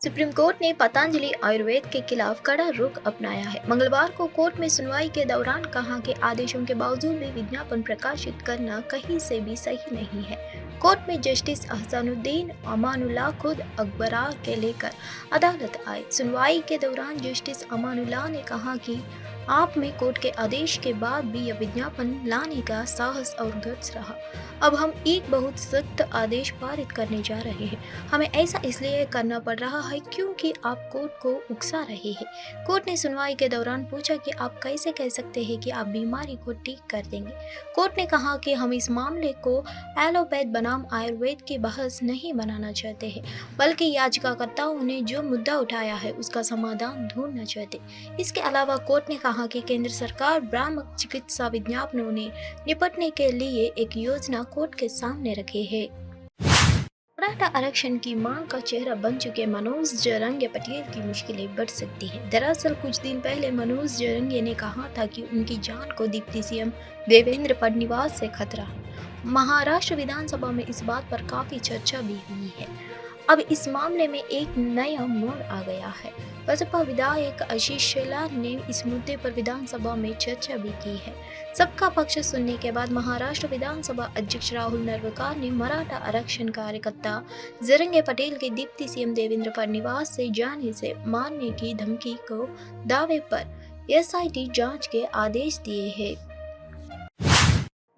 Supreme court ने पतंजलि आयुर्वेद के खिलाफ कड़ा रुख अपनाया है। मंगलवार को कोर्ट में सुनवाई के दौरान कहा कि आदेशों के बावजूद भी विज्ञापन प्रकाशित करना कहीं से भी सही नहीं है। कोर्ट में जस्टिस अहसानुद्दीन अमानुल्लाह खुद अखबार के लेकर अदालत आए। सुनवाई के दौरान जस्टिस अमानुल्लाह ने कहा कि आप में कोर्ट के आदेश के बाद भी यह विज्ञापन लाने का साहस और गट्स रहा। अब हम एक बहुत सख्त आदेश पारित करने जा रहे हैं। हमें ऐसा इसलिए करना पड़ रहा है क्योंकि आप कोर्ट को उकसा रहे हैं। कोर्ट ने सुनवाई के दौरान पूछा कि आप कैसे कह सकते हैं कि आप बीमारी को ठीक कर देंगे। कोर्ट ने कहा कि हम इस मामले को एलोपैथ बनाम आयुर्वेद की बहस नहीं बनाना चाहते हैं, बल्कि याचिकाकर्ताओं ने जो मुद्दा उठाया है उसका समाधान ढूंढना चाहते। इसके अलावा कोर्ट ने कहा कि केंद्र सरकार भ्रामक चिकित्सा विज्ञापनों ने निपटने के लिए एक योजना कोर्ट के सामने रखी है। मराठा आरक्षण की मांग का चेहरा बन चुके मनोज जरंगे पटेल की मुश्किलें बढ़ सकती हैं। दरअसल कुछ दिन पहले मनोज जरंगे ने कहा था कि उनकी जान को डिप्टी सीएम देवेंद्र फडणवीस से खतरा है। महाराष्ट्र विधानसभा में इस बात पर काफी चर्चा भी हुई है। अब इस मामले में एक नया मोड़ आ गया है। भाजपा विधायक आशीष शेलार ने इस मुद्दे पर विधानसभा में चर्चा भी की है। सबका पक्ष सुनने के बाद महाराष्ट्र विधानसभा अध्यक्ष राहुल नरवकार ने मराठा आरक्षण कार्यकर्ता जरंगे पटेल के डिप्टी सीएम देवेंद्र फडणवीस से जाने से मारने की धमकी को दावे पर एसआईटी जांच के आदेश दिए हैं।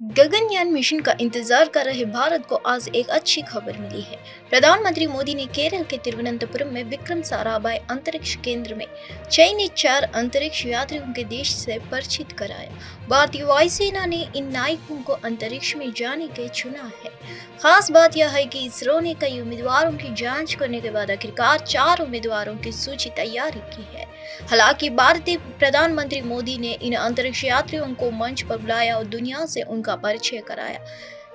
गगनयान मिशन का इंतजार कर रहे भारत को आज एक अच्छी खबर मिली है। प्रधानमंत्री मोदी ने केरल के तिरुवनंतपुरम में विक्रम साराभाई अंतरिक्ष केंद्र में चयनित 4 अंतरिक्ष यात्रियों के देश से परिचित कराया। भारतीय वायुसेना ने इन नायकों को अंतरिक्ष में जाने के चुना है। खास बात यह है कि इसरो ने कई उम्मीदवारों की जांच करने के बाद आखिरकार 4 उम्मीदवारों की सूची तैयार की है। हालांकि भारतीय प्रधानमंत्री मोदी ने इन अंतरिक्ष यात्रियों को मंच पर बुलाया और दुनिया से उनका परिचय कराया।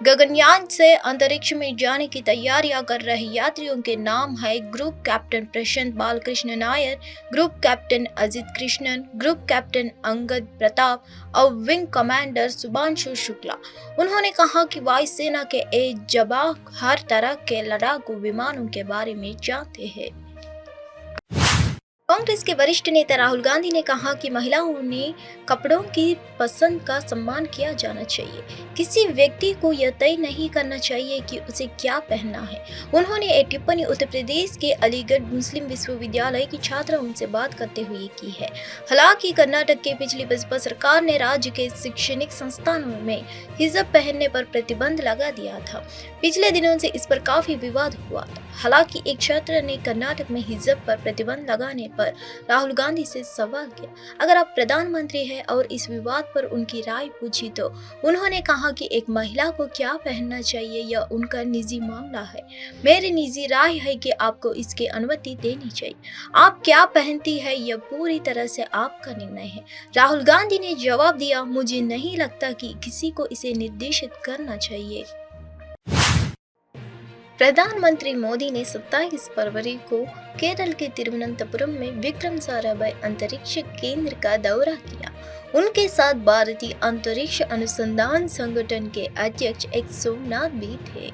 गगनयान से अंतरिक्ष में जाने की तैयारियां कर रहे यात्रियों के नाम है group captain Prashant Balakrishna Nair, group captain Ajit Krishnan, group captain Angad Pratap और विंग कमांडर शुभांशु शुक्ला। उन्होंने कहा कि वायुसेना के ये जवान हर तरह के लड़ाकू विमानों के बारे में जानते हैं। कांग्रेस के वरिष्ठ नेता राहुल गांधी ने कहा कि महिलाओं ने कपड़ों की पसंद का सम्मान किया जाना चाहिए। किसी व्यक्ति को यह तय नहीं करना चाहिए कि उसे क्या पहनना है। उन्होंने ये टिप्पणी उत्तर प्रदेश के अलीगढ़ मुस्लिम विश्वविद्यालय की छात्राओं से बात करते हुए की है। हालांकि कर्नाटक के पिछली भाजपा सरकार ने राज्य के शैक्षणिक संस्थानों में हिजाब पहनने पर प्रतिबंध लगा दिया था। पिछले दिनों से इस पर काफी विवाद हुआ था। हालांकि एक छात्र ने कर्नाटक में हिजाब पर प्रतिबंध लगाने पर राहुल गांधी से सवाल किया, अगर आप प्रधानमंत्री हैं और इस विवाद पर उनकी राय पूछी तो उन्होंने कहा कि एक महिला को क्या पहनना चाहिए यह उनका निजी मामला है। मेरी निजी राय है कि आपको इसकी अनुमति देनी चाहिए। आप क्या पहनती है यह पूरी तरह से आपका निर्णय है। राहुल गांधी ने जवाब दिया, मुझे नहीं लगता कि किसी को इसे निर्देशित करना चाहिए। प्रधानमंत्री मोदी ने 27 फरवरी को केरल के तिरुवनंतपुरम में विक्रम साराभाई अंतरिक्ष केंद्र का दौरा किया। उनके साथ भारतीय अंतरिक्ष अनुसंधान संगठन के अध्यक्ष एस सोमनाथ भी थे।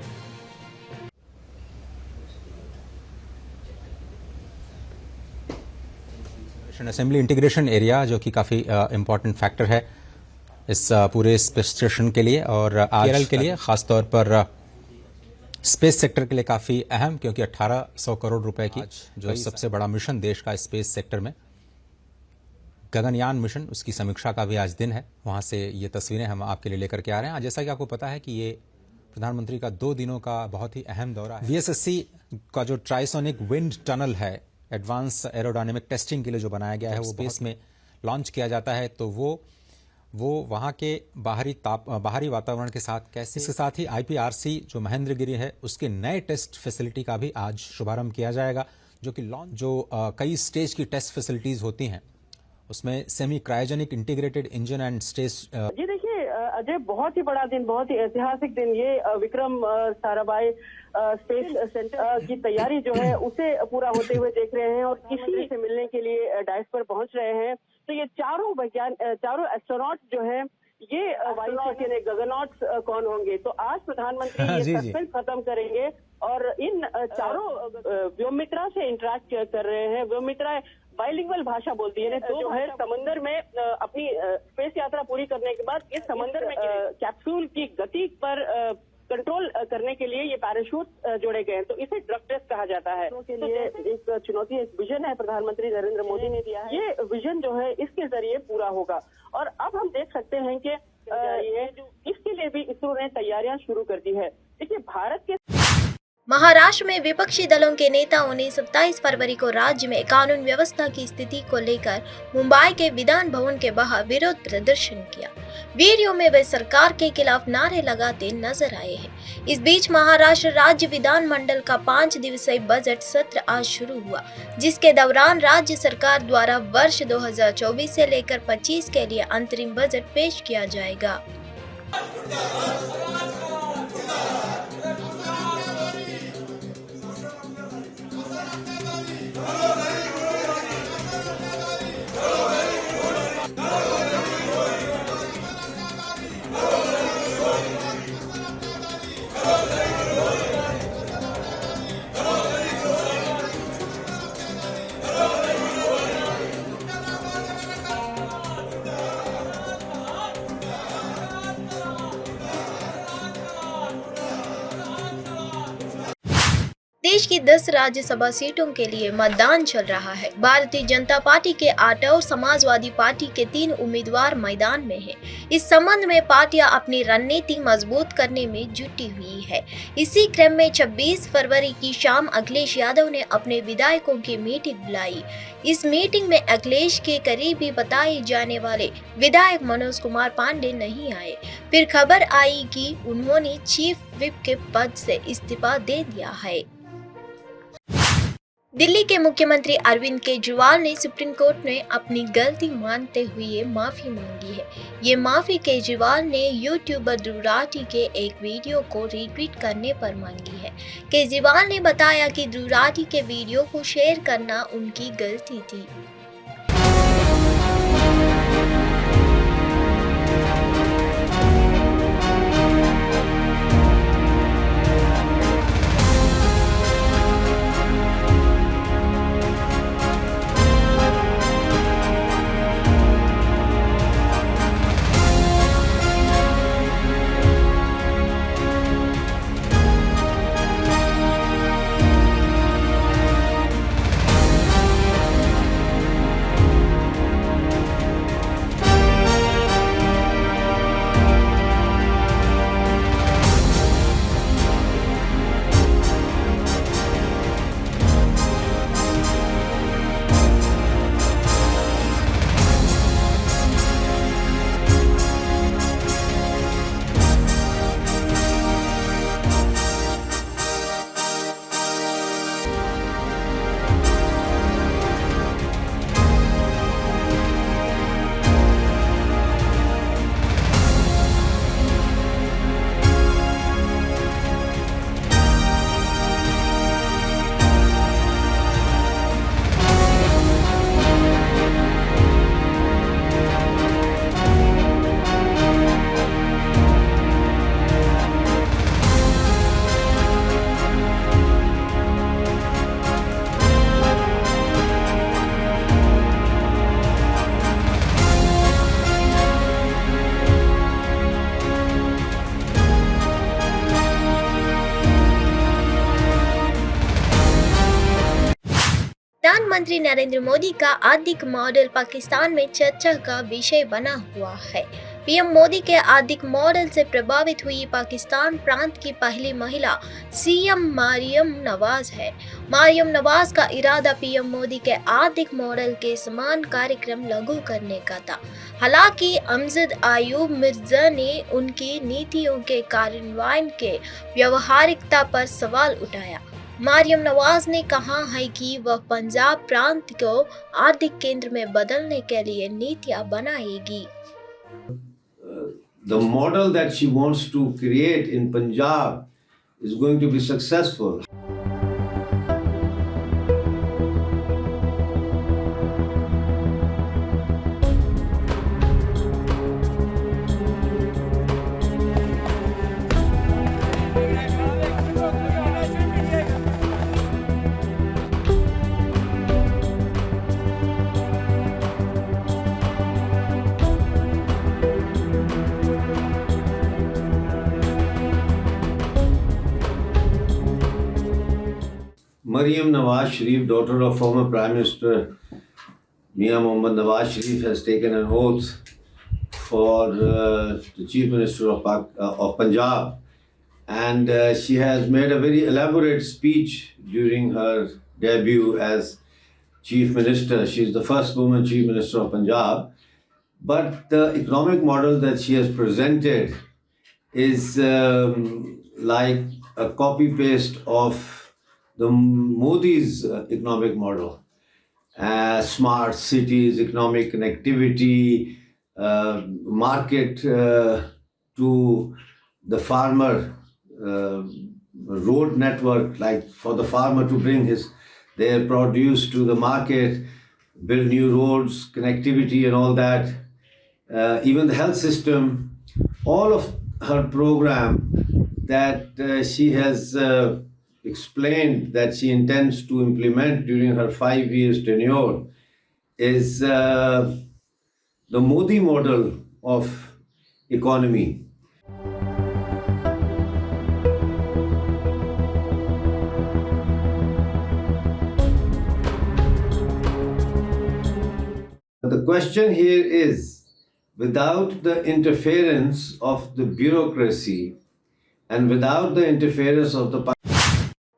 असेंबली इंटीग्रेशन एरिया जो कि काफ़ी इम्पोर्टेंट फैक्टर है इस पूरे स्पेस स्टेशन के लिए और केरल के लिए ख़ासतौर पर स्पेस सेक्टर के लिए काफ़ी अहम, क्योंकि 1800 करोड़ रुपए की जो सबसे बड़ा मिशन देश का स्पेस सेक्टर में गगनयान मिशन, उसकी समीक्षा का भी आज दिन है। वहाँ से ये तस्वीरें हम आपके लिए लेकर के आ रहे हैं। जैसा कि आपको पता है कि ये प्रधानमंत्री का 2 दिनों का बहुत ही अहम दौरा है। VSSC का जो ट्राइसोनिक विंड टनल है, एडवांस एरोडायनेमिक टेस्टिंग के लिए जो बनाया गया है, वो स्पेस में लॉन्च किया जाता है। तो वो वहाँ के बाहरी वातावरण के साथ कैसे, इसके साथ ही IPRC जो महेंद्रगिरी है उसके नए टेस्ट फैसिलिटी का भी आज शुभारंभ किया जाएगा, जो कि कई स्टेज की टेस्ट फैसिलिटीज होती हैं, उसमें semi cryogenic integrated engine and stage. जी देखिए अजय, बहुत ही बड़ा दिन, बहुत ही ऐतिहासिक दिन। ये विक्रम साराभाई स्पेस सेंटर की तैयारी जो है उसे पूरा होते हुए देख रहे हैं और इसी से मिलने के लिए डाइस पर पहुंच रहे हैं। तो ये चारों एस्ट्रोनॉट जो है ये वायु सेना गगनॉट्स कौन होंगे। तो आज प्रधानमंत्री ये सस्पेंस खत्म करेंगे और इन चारों व्योममित्रा से इंटरेक्ट कर रहे हैं। व्योममित्रा बाइलिंगुअल भाषा बोलती है। तो जो है समंदर में अपनी स्पेस यात्रा पूरी करने के बाद इस समंदर में कैप्सूल की गति पर कंट्रोल करने के लिए ये पैराशूट जोड़े गए हैं। तो इसे ड्रग टेस्ट कहा जाता है। के लिए एक चुनौती, एक विजन है प्रधानमंत्री नरेंद्र मोदी ने दिया है। ये विजन जो है इसके जरिए पूरा होगा। और अब हम देख सकते हैं कि इसके लिए भी इसरो ने तैयारियां शुरू कर दी है। देखिए, भारत के महाराष्ट्र में विपक्षी दलों के नेताओं ने 27 फरवरी को राज्य में कानून व्यवस्था की स्थिति को लेकर मुंबई के विधान भवन के बाहर विरोध प्रदर्शन किया। वीडियो में वे सरकार के खिलाफ नारे लगाते नजर आए हैं। इस बीच महाराष्ट्र राज्य विधानमंडल का 5 दिवसीय बजट सत्र आज शुरू हुआ, जिसके दौरान राज्य सरकार द्वारा वर्ष 2024 से लेकर 25 के लिए अंतरिम बजट पेश किया जाएगा। देश की 10 राज्यसभा सीटों के लिए मतदान चल रहा है। भारतीय जनता पार्टी के 8 और समाजवादी पार्टी के 3 उम्मीदवार मैदान में हैं। इस संबंध में पार्टियां अपनी रणनीति मजबूत करने में जुटी हुई है। इसी क्रम में 26 फरवरी की शाम अखिलेश यादव ने अपने विधायकों की मीटिंग बुलाई। इस मीटिंग में अखिलेश के करीबी बताए जाने वाले विधायक मनोज कुमार पांडे नहीं आए। फिर खबर आई कि उन्होंने चीफ विप के पद से इस्तीफा दे दिया है। दिल्ली के मुख्यमंत्री अरविंद केजरीवाल ने सुप्रीम कोर्ट में अपनी गलती मानते हुए माफी मांगी है। ये माफी केजरीवाल ने यूट्यूबर ध्रुव राठी के एक वीडियो को रीट्वीट करने पर मांगी है। केजरीवाल ने बताया कि ध्रुव राठी के वीडियो को शेयर करना उनकी गलती थी। प्रधानमंत्री नरेंद्र मोदी का आर्थिक मॉडल पाकिस्तान में चर्चा का विषय बना हुआ है। पीएम मोदी के आर्थिक मॉडल से प्रभावित हुई पाकिस्तान प्रांत की पहली महिला सीएम मरियम नवाज है। मरियम नवाज का इरादा पीएम मोदी के आर्थिक मॉडल के समान कार्यक्रम लागू करने का था। हालांकि अमजद आयूब मिर्जा ने उनकी नीतियों के कार्यान्वयन के व्यावहारिकता पर सवाल उठाया। मरियम नवाज ने कहा है कि वह पंजाब प्रांत को आर्थिक केंद्र में बदलने के लिए नीतियां बनाएगी। The model that she wants to create in Punjab is going to be successful. Maryam Nawaz Sharif, daughter of former Prime Minister Mia Mohammad Nawaz Sharif, has taken an oath for the Chief Minister of Punjab, and she has made a very elaborate speech during her debut as Chief Minister. She is the first woman Chief Minister of Punjab, but the economic model that she has presented is like a copy paste of the Modi's economic model. Smart cities, economic connectivity, market to the farmer, road network, like for the farmer to bring their produce to the market, build new roads, connectivity and all that. Even the health system, all of her program that she has explained that she intends to implement during her 5 years tenure is the Modi model of economy. The question here is, without the interference of the bureaucracy and without the interference of the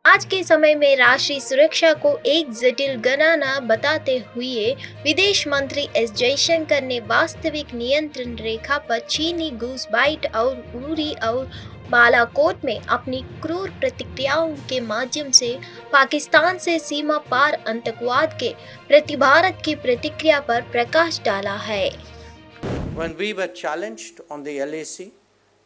आज के समय में राष्ट्रीय सुरक्षा को एक जटिल गणना बताते हुए विदेश मंत्री एस जयशंकर ने वास्तविक नियंत्रण रेखा पर चीनी घूस बाइट और उरी और बालाकोट में अपनी क्रूर प्रतिक्रियाओं के माध्यम से पाकिस्तान से सीमा पार आतंकवाद के प्रति भारत की प्रतिक्रिया पर प्रकाश डाला है। When we were challenged on the LAC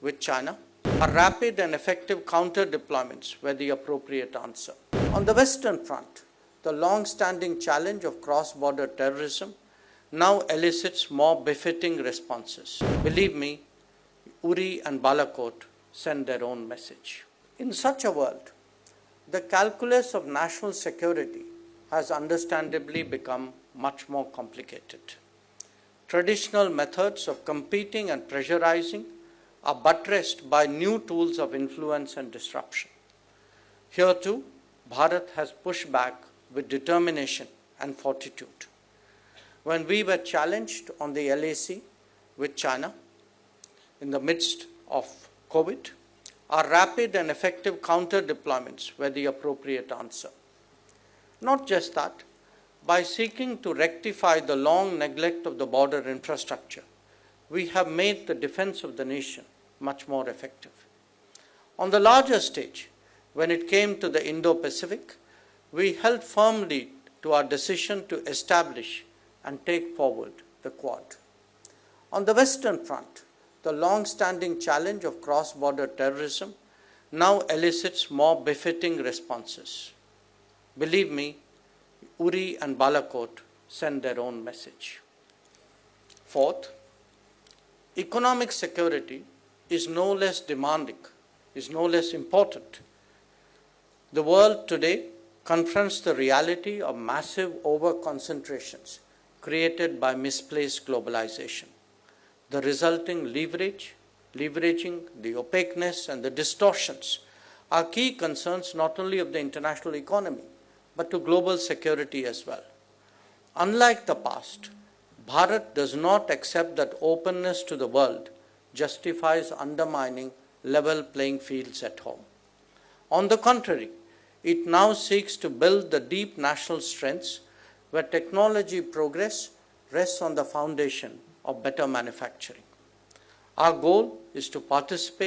with China, our rapid and effective counter deployments were the appropriate answer. On the Western Front, the long-standing challenge of cross-border terrorism now elicits more befitting responses. Believe me, Uri and Balakot send their own message. In such a world, the calculus of national security has understandably become much more complicated. Traditional methods of competing and pressurizing are buttressed by new tools of influence and disruption. Here too, Bharat has pushed back with determination and fortitude. When we were challenged on the LAC with China in the midst of COVID, our rapid and effective counter deployments were the appropriate answer. Not just that, by seeking to rectify the long neglect of the border infrastructure, we have made the defense of the nation much more effective. On the larger stage, when it came to the Indo-Pacific, we held firmly to our decision to establish and take forward the Quad. On the Western Front, the long-standing challenge of cross-border terrorism now elicits more befitting responses. Believe me, Uri and Balakot send their own message. Fourth, economic security is no less demanding, is no less important. The world today confronts the reality of massive over-concentrations created by misplaced globalization. The resulting leveraging, the opaqueness and the distortions are key concerns not only of the international economy, but to global security as well. Unlike the past, Bharat does not accept that openness to the world justifies undermining level playing fields at home. On the contrary, it now seeks to build the deep national strengths where technology progress rests on the foundation of better manufacturing. Our goal is to participate